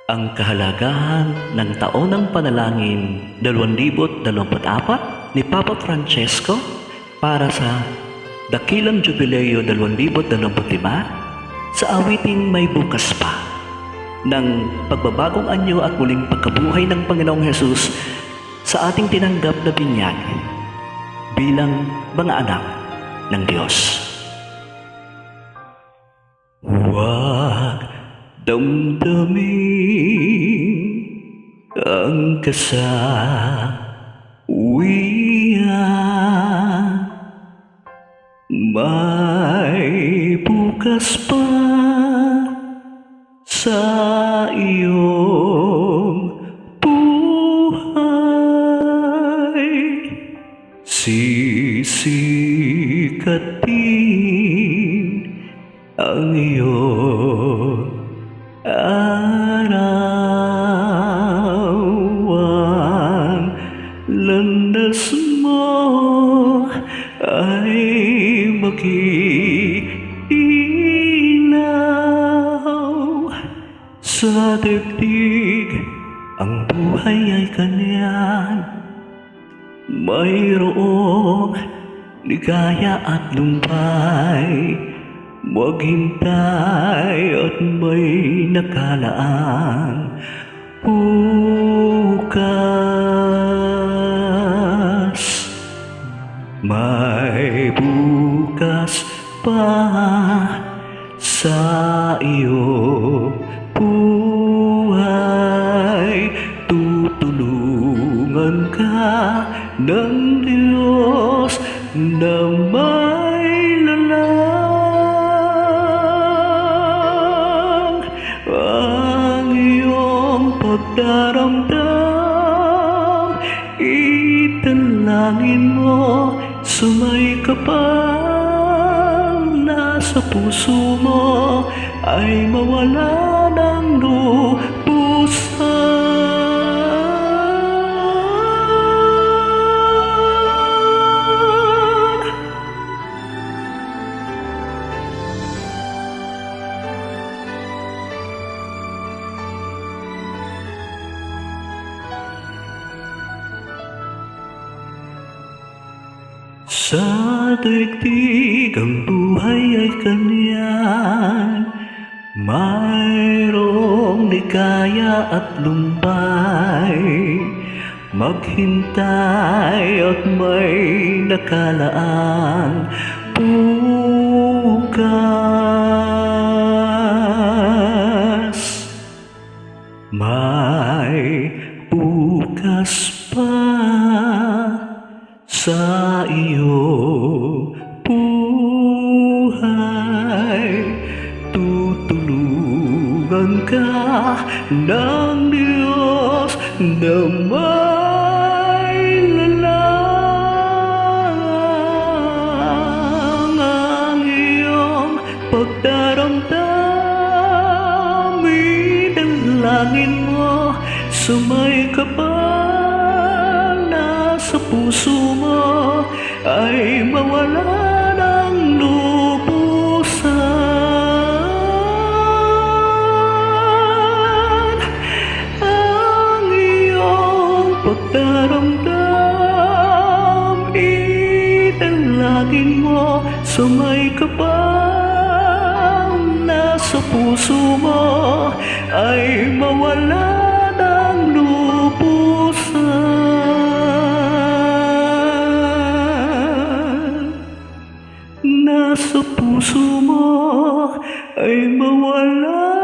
Ang kahalagahan ng Taon ng Panalangin 2024 ni Papa Francesco para sa Dakilang Jubileo 2025 sa awiting May Bukas Pa ng pagbabagong anyo at muling pagkabuhay ng Panginoong Hesus sa ating tinanggap na binyag bilang mga anak ng Diyos. Huwag damdamin ang kasawian, may bukas pa sa iyong buhay. Sisikatin ang iyong araw, ang landas mo ay mag-iinaw. Sa daigdig ang buhay ay kanyan, mayroong ligaya at lumbay. Maghintay at may nakalaang bukas. May bukas pa sa iyong buhay. Tutulungan ka ng Diyos na may lalang. Ang iyong pagdaramdam, italangin mo, sumay kapal nasa puso mo ay mawala ng lubusan. Sa daigdig ang buhay ay kanyan, mayroong ligaya at lumbay. Maghintay at may nakalaang bukas. May bukas pa sa iyong buhay. Tutulungan ka ng Diyos na may lalang. Ang iyong pagdaramdam, idalangin mo, sumay kapal sa puso mo ay mawala ng lubusan. Ang iyong pagdaramdam, italangin mo, sumay kapal sa puso mo ay mawala ng lubusan. Nasa puso mo ay mawala